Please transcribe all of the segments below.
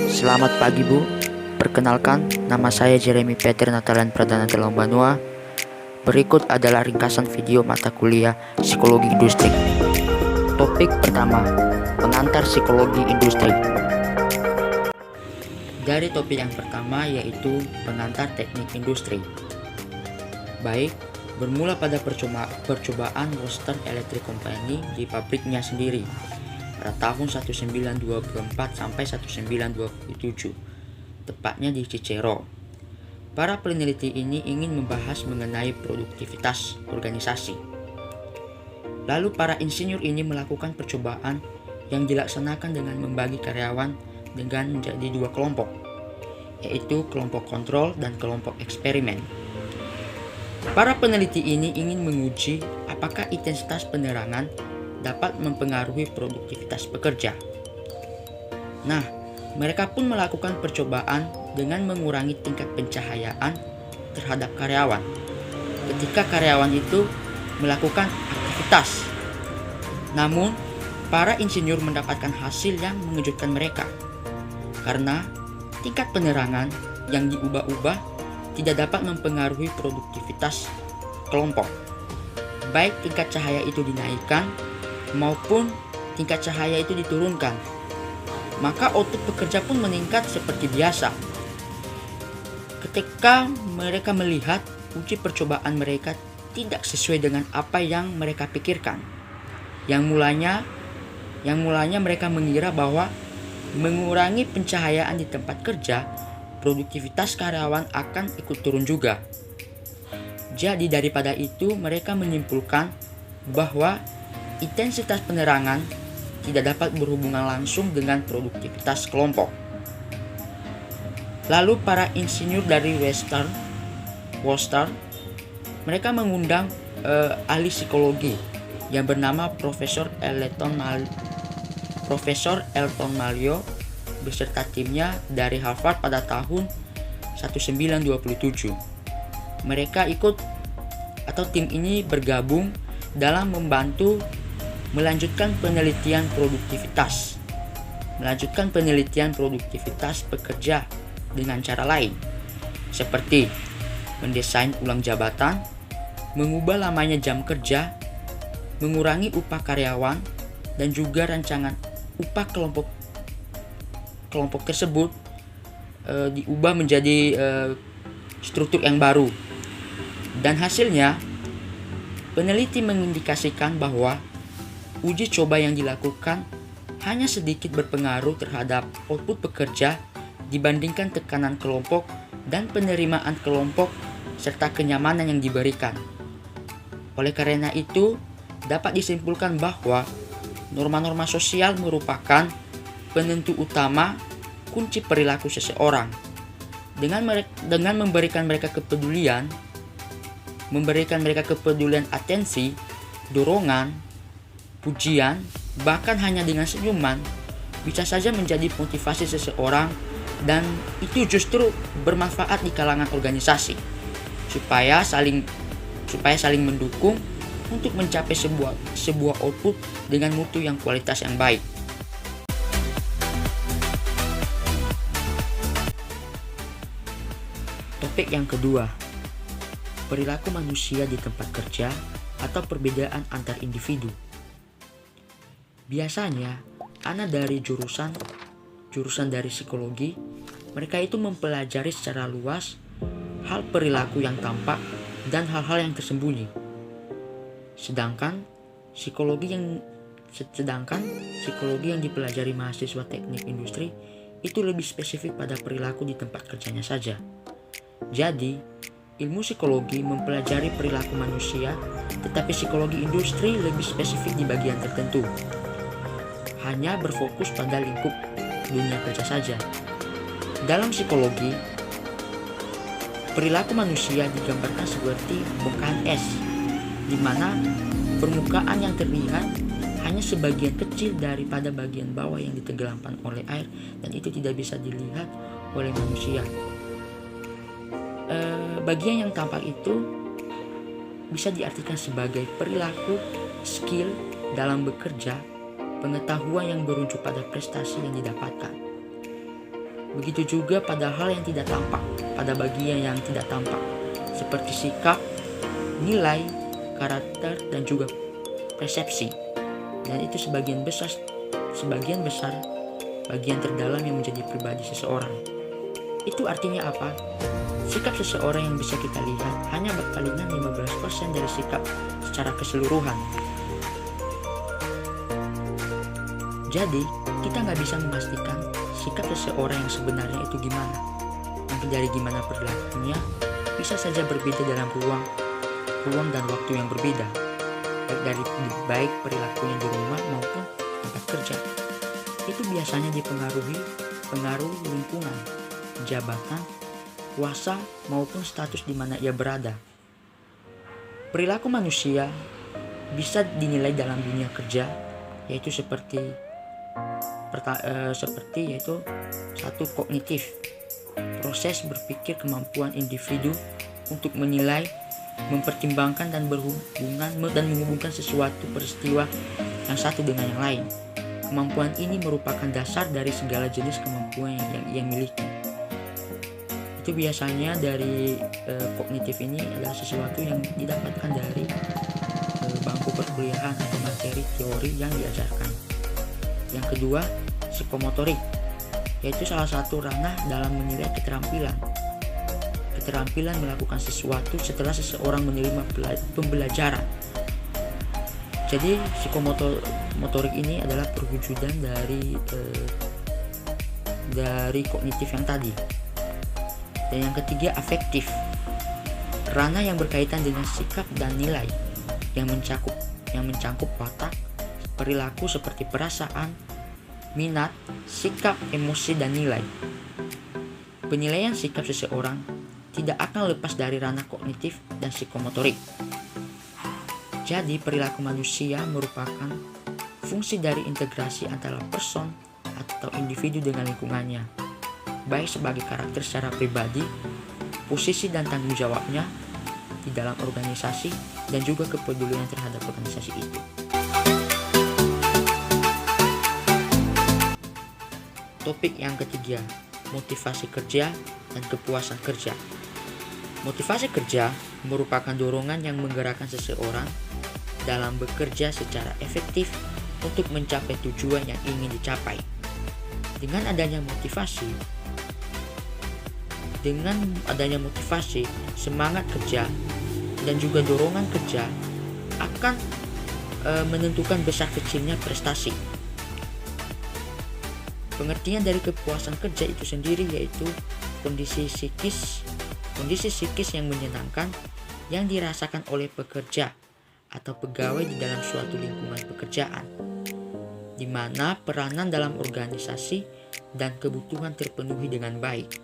Selamat pagi Bu, perkenalkan nama saya Jeremy Peter Natalian Pradana Dalam Banua. Berikut adalah ringkasan video mata kuliah Psikologi Industri. Topik pertama, pengantar Psikologi Industri. Dari topik yang pertama yaitu pengantar teknik industri. Baik, bermula pada percobaan Western Electric Company di pabriknya sendiri pada tahun 1924 sampai 1927, tepatnya di Cicero. Para peneliti ini ingin membahas mengenai produktivitas organisasi. Lalu para insinyur ini melakukan percobaan yang dilaksanakan dengan membagi karyawan dengan menjadi dua kelompok, yaitu kelompok kontrol dan kelompok eksperimen. Para peneliti ini ingin menguji apakah intensitas penerangan dapat mempengaruhi produktivitas pekerja. Nah, mereka pun melakukan percobaan dengan mengurangi tingkat pencahayaan terhadap karyawan ketika karyawan itu melakukan aktivitas. Namun, para insinyur mendapatkan hasil yang mengejutkan mereka karena tingkat penerangan yang diubah-ubah tidak dapat mempengaruhi produktivitas kelompok. Baik tingkat cahaya itu dinaikkan maupun tingkat cahaya itu diturunkan, maka output pekerja pun meningkat seperti biasa. Ketika mereka melihat uji percobaan mereka tidak sesuai dengan apa yang mereka pikirkan, yang mulanya mereka mengira bahwa mengurangi pencahayaan di tempat kerja, produktivitas karyawan akan ikut turun juga. Jadi daripada itu mereka menyimpulkan bahwa intensitas penerangan tidak dapat berhubungan langsung dengan produktivitas kelompok. Lalu para insinyur dari Western, mereka mengundang ahli psikologi yang bernama Profesor Elton Malio beserta timnya dari Harvard pada tahun 1927. Mereka tim ini bergabung dalam membantu melanjutkan penelitian produktivitas pekerja dengan cara lain, seperti mendesain ulang jabatan, mengubah lamanya jam kerja, mengurangi upah karyawan, dan juga rancangan upah kelompok tersebut diubah menjadi struktur yang baru. Dan hasilnya, peneliti mengindikasikan bahwa uji coba yang dilakukan hanya sedikit berpengaruh terhadap output pekerja dibandingkan tekanan kelompok dan penerimaan kelompok serta kenyamanan yang diberikan. Oleh karena itu, dapat disimpulkan bahwa norma-norma sosial merupakan penentu utama kunci perilaku seseorang. Dengan memberikan mereka kepedulian, atensi, dorongan, pujian, bahkan hanya dengan senyuman, bisa saja menjadi motivasi seseorang, dan itu justru bermanfaat di kalangan organisasi supaya saling mendukung untuk mencapai sebuah output dengan mutu yang kualitas yang baik. Topik yang kedua, perilaku manusia di tempat kerja atau perbedaan antar individu. Biasanya, anak dari jurusan dari psikologi, mereka itu mempelajari secara luas hal perilaku yang tampak dan hal-hal yang tersembunyi. Sedangkan psikologi yang dipelajari mahasiswa teknik industri itu lebih spesifik pada perilaku di tempat kerjanya saja. Jadi, ilmu psikologi mempelajari perilaku manusia, tetapi psikologi industri lebih spesifik di bagian tertentu, hanya berfokus pada lingkup dunia kerja saja. Dalam psikologi, perilaku manusia digambarkan seperti bongkahan es, di mana permukaan yang terlihat hanya sebagian kecil daripada bagian bawah yang ditenggelamkan oleh air, dan itu tidak bisa dilihat oleh manusia. Bagian yang tampak itu bisa diartikan sebagai perilaku, skill dalam bekerja, pengetahuan yang berujung pada prestasi yang didapatkan. Begitu juga pada hal yang tidak tampak, pada bagian yang tidak tampak, seperti sikap, nilai, karakter, dan juga persepsi. Dan itu sebagian besar bagian terdalam yang menjadi pribadi seseorang. Itu artinya apa? Sikap seseorang yang bisa kita lihat hanya berpalingan 15% dari sikap secara keseluruhan. Jadi, kita nggak bisa memastikan sikap seseorang yang sebenarnya itu gimana. Mungkin dari gimana perilakunya bisa saja berbeda dalam ruang dan waktu yang berbeda, baik perilakunya di rumah maupun tempat kerja. Itu biasanya pengaruh lingkungan, jabatan, kuasa maupun status di mana ia berada. Perilaku manusia bisa dinilai dalam dunia kerja, yaitu seperti satu, kognitif, proses berpikir kemampuan individu untuk menilai, mempertimbangkan dan menghubungkan sesuatu peristiwa yang satu dengan yang lain. Kemampuan ini merupakan dasar dari segala jenis kemampuan yang ia miliki. Itu biasanya dari kognitif ini adalah sesuatu yang didapatkan dari bangku perkuliahan atau materi teori yang diajarkan. Yang kedua, psikomotorik, yaitu salah satu ranah dalam menilai keterampilan melakukan sesuatu setelah seseorang menerima pembelajaran. Jadi psikomotorik ini adalah perwujudan dari kognitif yang tadi. Dan yang ketiga, afektif, ranah yang berkaitan dengan sikap dan nilai yang mencangkup watak, perilaku seperti perasaan, minat, sikap, emosi, dan nilai. Penilaian sikap seseorang tidak akan lepas dari ranah kognitif dan psikomotorik. Jadi, perilaku manusia merupakan fungsi dari integrasi antara person atau individu dengan lingkungannya, baik sebagai karakter secara pribadi, posisi dan tanggung jawabnya di dalam organisasi, dan juga kepedulian terhadap organisasi itu. Topik yang ketiga, motivasi kerja dan kepuasan kerja. Motivasi kerja merupakan dorongan yang menggerakkan seseorang dalam bekerja secara efektif untuk mencapai tujuan yang ingin dicapai. Dengan adanya motivasi, semangat kerja dan juga dorongan kerja akan menentukan besar kecilnya prestasi. Pengertian dari kepuasan kerja itu sendiri yaitu kondisi psikis yang menyenangkan yang dirasakan oleh pekerja atau pegawai di dalam suatu lingkungan pekerjaan, di mana peranan dalam organisasi dan kebutuhan terpenuhi dengan baik.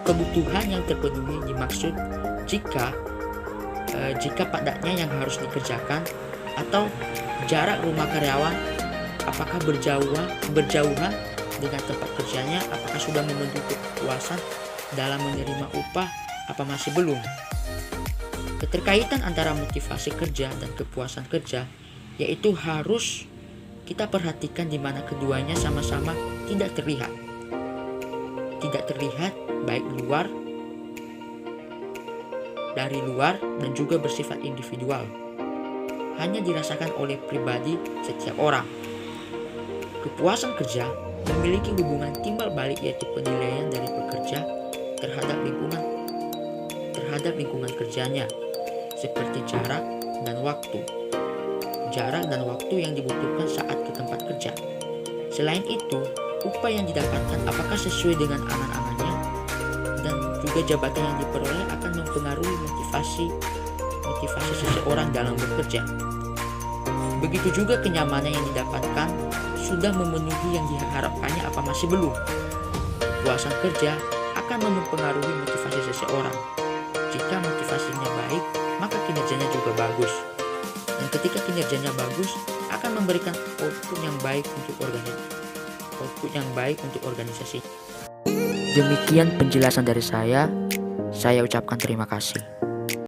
Kebutuhan yang terpenuhi dimaksud jika padatnya yang harus dikerjakan atau jarak rumah karyawan, apakah berjauhan dengan tempat kerjanya, apakah sudah memenuhi kepuasan dalam menerima upah, apa masih belum. Keterkaitan antara motivasi kerja dan kepuasan kerja yaitu harus kita perhatikan di mana keduanya sama-sama tidak terlihat baik dari luar dan juga bersifat individual, hanya dirasakan oleh pribadi setiap orang. Kepuasan kerja memiliki hubungan timbal balik yaitu penilaian dari pekerja terhadap lingkungan kerjanya, seperti jarak dan waktu yang dibutuhkan saat ke tempat kerja. Selain itu, upah yang didapatkan apakah sesuai dengan angan-angannya, dan juga jabatan yang diperoleh akan mempengaruhi motivasi seseorang dalam bekerja. Begitu juga kenyamanan yang didapatkan sudah memenuhi yang diharapkannya apa masih belum. Kepuasan kerja akan mempengaruhi motivasi seseorang. Jika motivasinya baik, maka kinerjanya juga bagus. Dan ketika kinerjanya bagus, akan memberikan output yang baik untuk organisasi. Demikian penjelasan dari saya ucapkan terima kasih.